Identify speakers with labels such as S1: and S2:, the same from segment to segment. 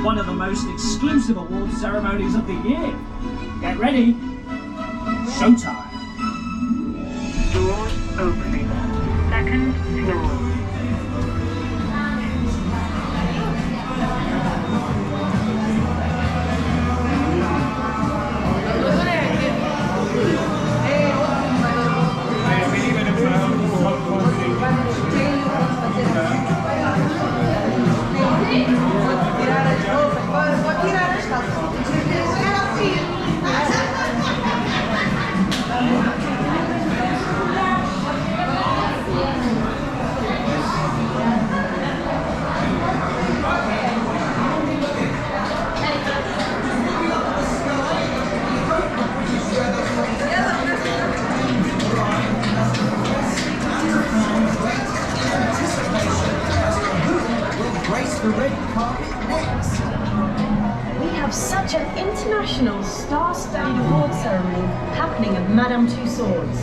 S1: one of the most exclusive awards ceremonies of the year. Get ready. Showtime.
S2: Doors opening. Second floor.
S3: The red carpet next.
S4: We have such an international star-studded award ceremony happening at Madame Tussauds.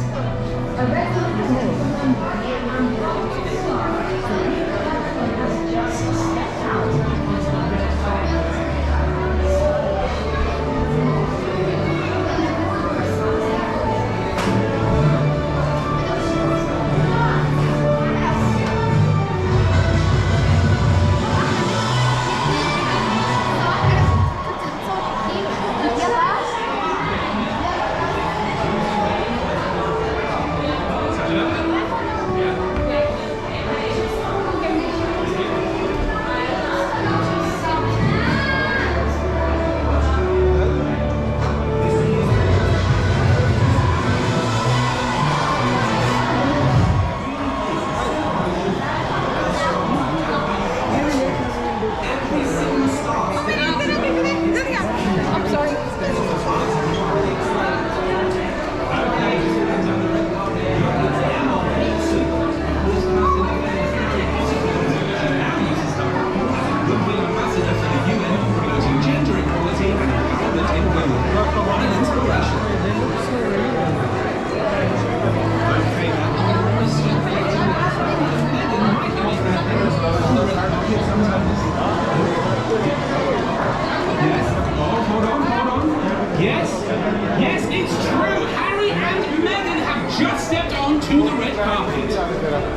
S5: Yes, it's true. Harry and Meghan have just stepped onto the red carpet.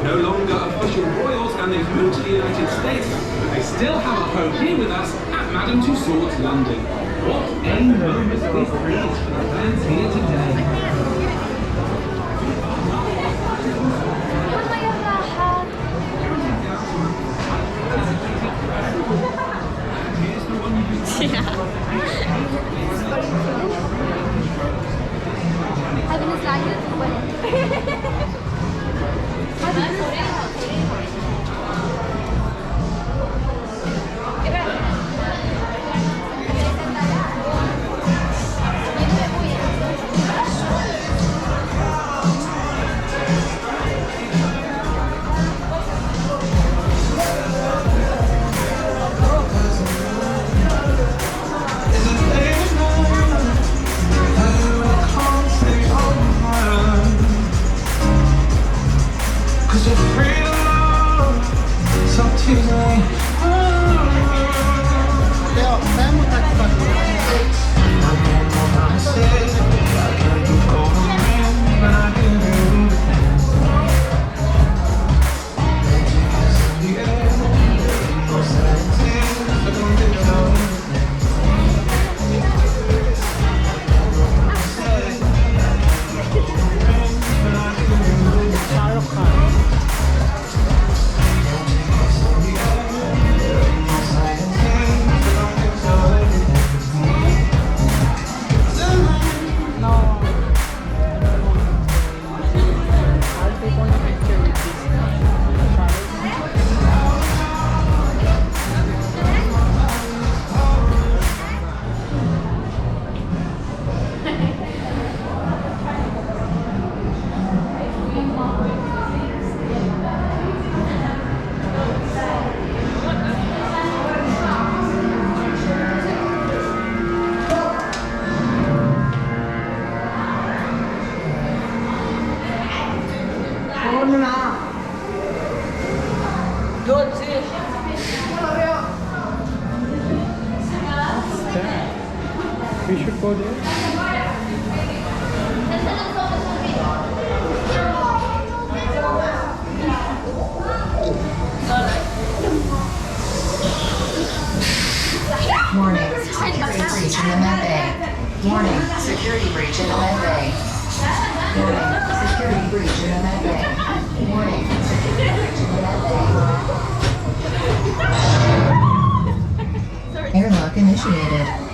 S5: No longer official royals, and they've moved to the United States, but they still have a home here with us at Madame Tussauds, London. What a moment this is for the fans here today.
S3: Cause you're free to love.
S6: We should go there.
S7: Warning, security breach in the med bay. Warning, security breach in the med bay. Warning, security breach in the med bay. Warning, security breach in the med bay. Airlock initiated.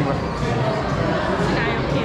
S8: นวะ
S6: ได้โอเค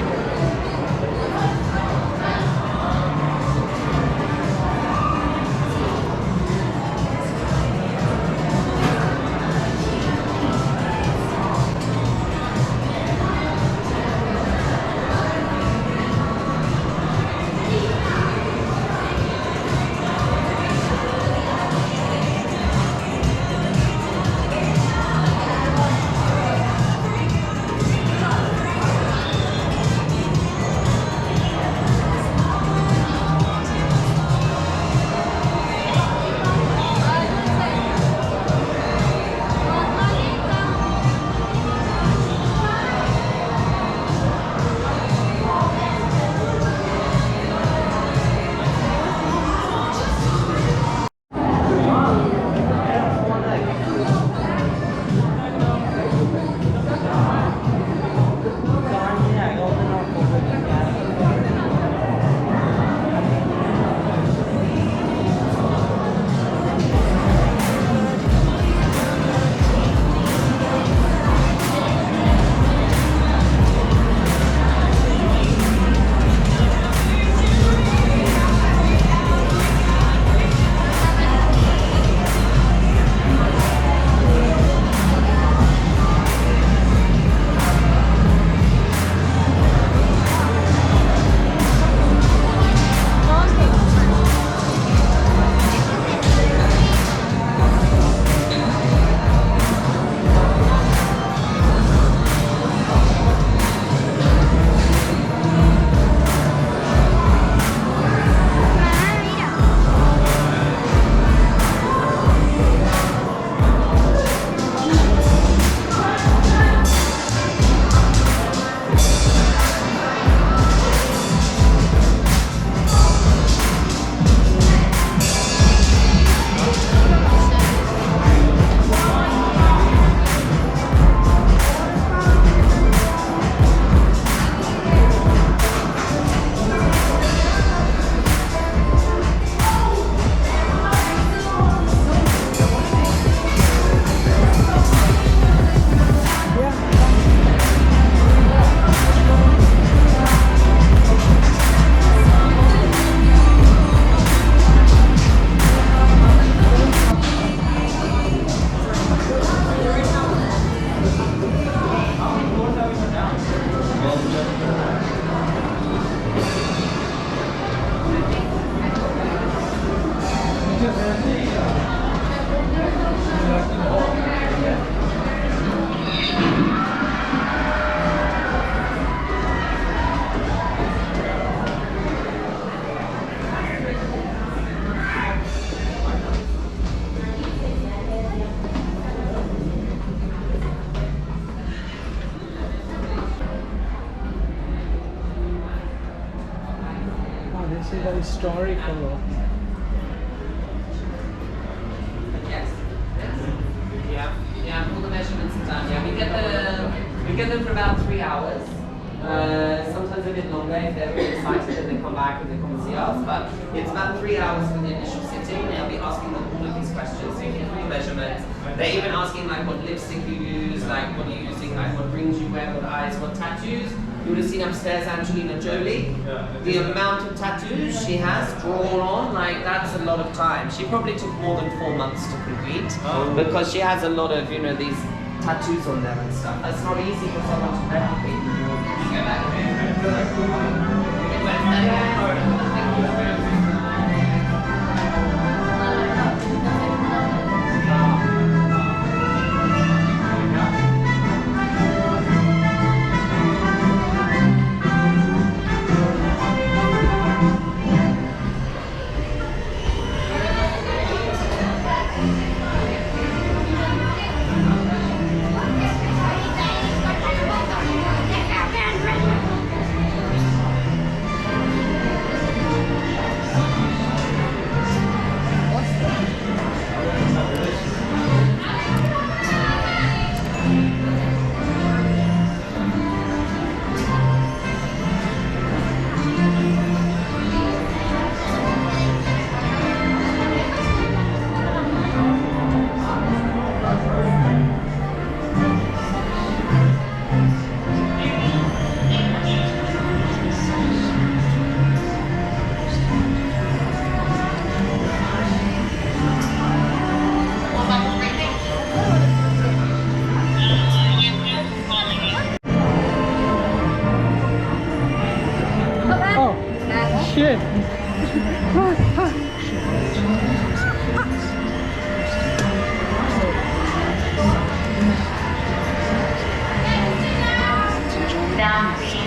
S8: This is very historical.
S9: Yes. Yeah, all the measurements are done. Yeah, we get them for about 3 hours. Sometimes a bit longer if they're very excited and they come back and they come and see us. But it's about 3 hours for the initial sitting. They'll be asking them all of these questions, taking full measurements. They're even asking like what lipstick you use, like what are you using, like what rings you wear, what eyes, what tattoos. You would have seen upstairs Angelina Jolie. The amount of tattoos she has drawn on, like that's a lot of time. She probably took more than 4 months to complete because she has a lot of, you know, these tattoos on them and stuff. That's not easy for someone to replicate. Go back
S8: shit.
S2: Down, please.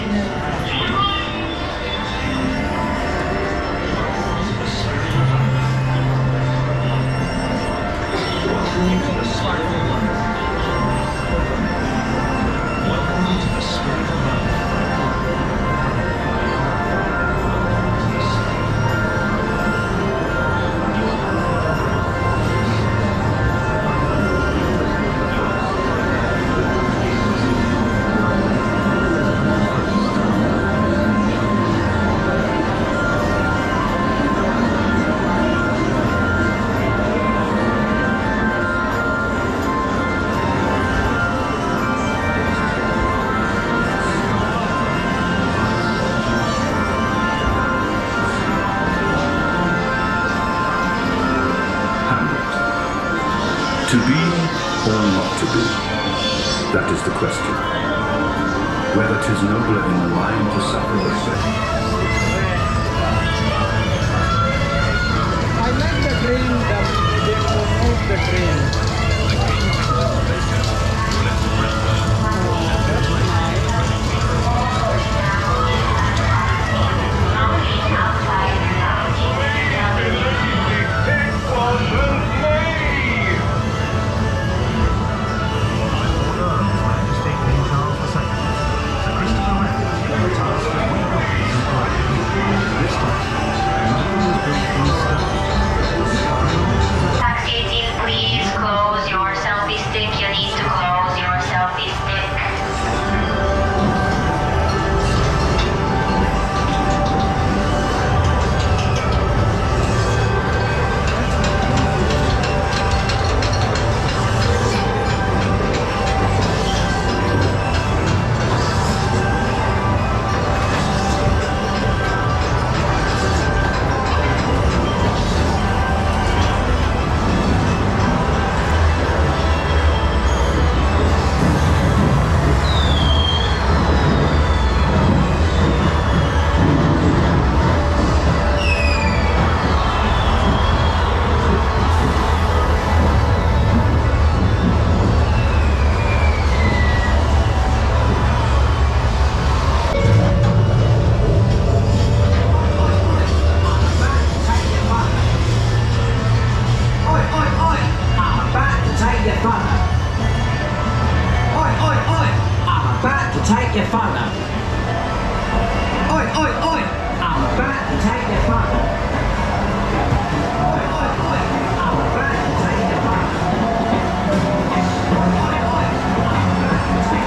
S10: To be or not to be? That is the question. Whether 'tis nobler in the mind to suffer the same.
S8: I like the train that they promote the train.
S2: Taxi 18, please close your selfie stick. You need to close your selfie stick.
S3: Oi, oi, oi! I'm about to take your photo. Oi, oi, oi! I'm about to take your photo. Oi, oi, oi! I'm about to take your photo. Oi, oi, oi! I'm about to take your photo. Oi, oi, I'm about to take your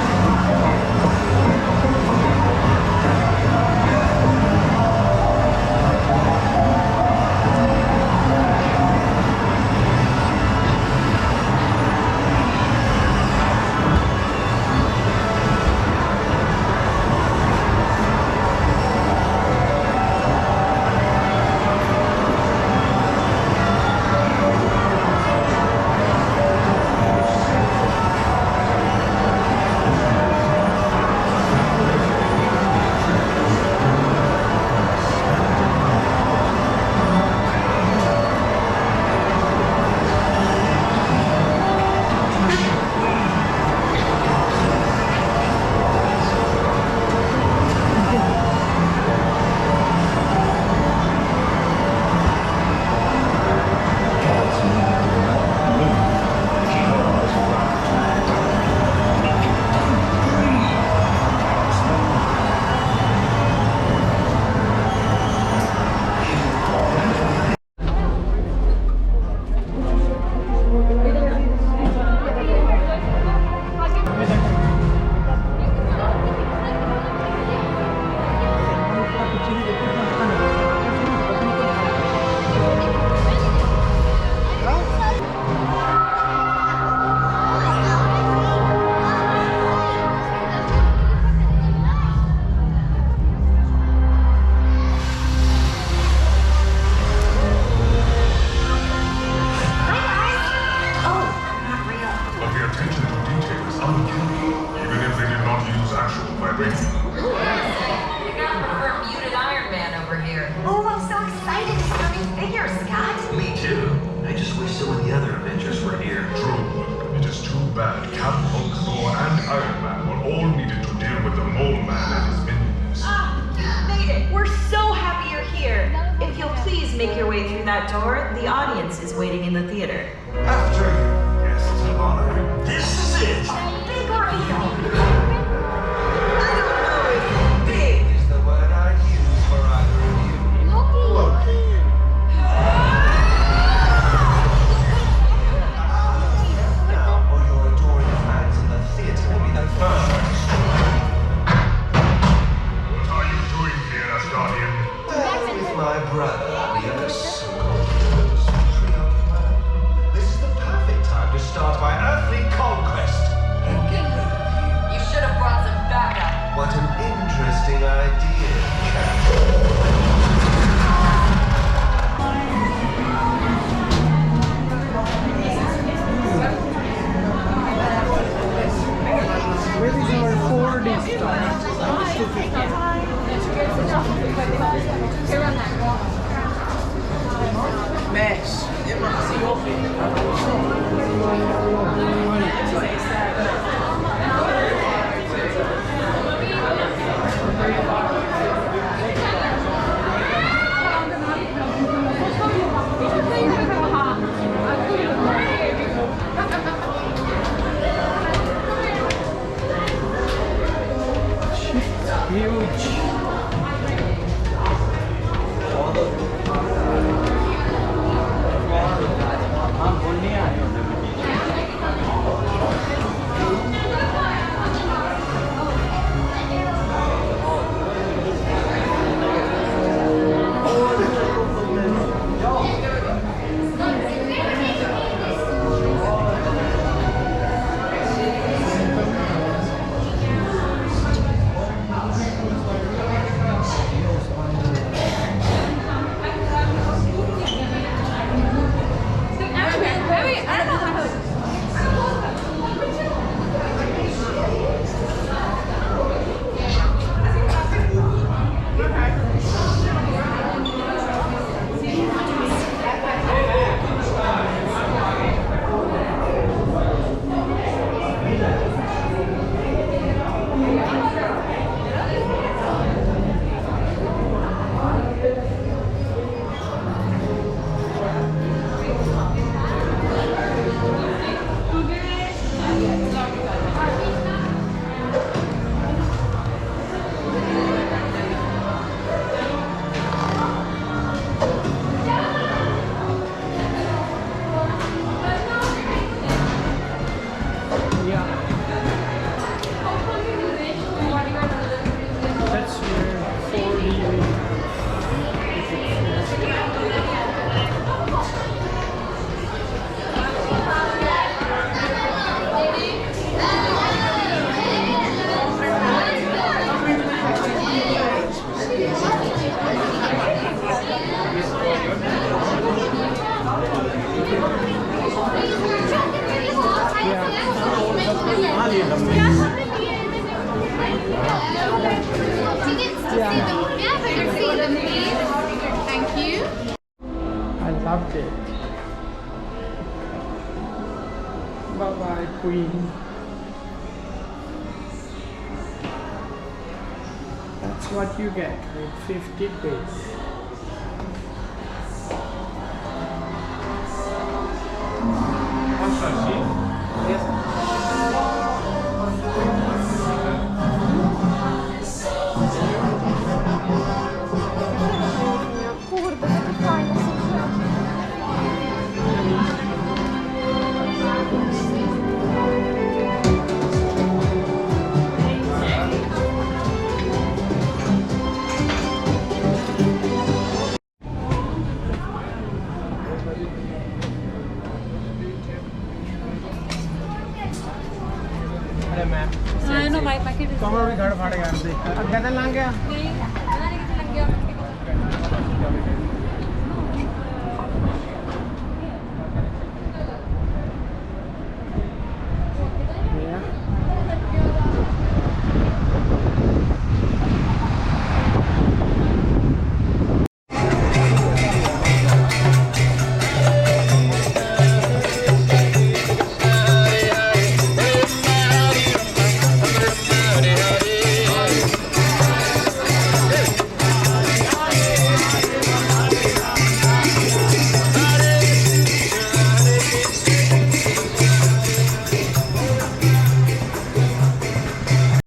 S7: We got Bermuda Iron Man over here.
S3: Oh,
S11: You made it! We're so happy you're here! If you'll please make your way through that door, the audience is waiting in the theater.
S12: After you, guests of honor. This is it!
S11: Big or little? I don't know if big
S12: Is the word I'd use for either of you. Loki. Now, for your adoring fans in the theater will be the first registration. What are you doing here, Asgardian? With my brother, we are so preoccupied. This is the perfect time to start my earthly conquest. And get rid of you.
S11: You should have brought some backup.
S12: What an interesting idea, Captain.
S8: Where is our 4D stuff?
S9: Mesh.
S8: Huge. That's where 4D
S6: Thank you.
S8: I loved it. Bye bye, Queen. That's what you get with 50 days. अरे ma'am
S6: हाँ no भाई packet
S8: कमर भी घड़ फाड़ गया अग्गे तो लंघ गया
S6: नहीं पता नहीं कितने लग गया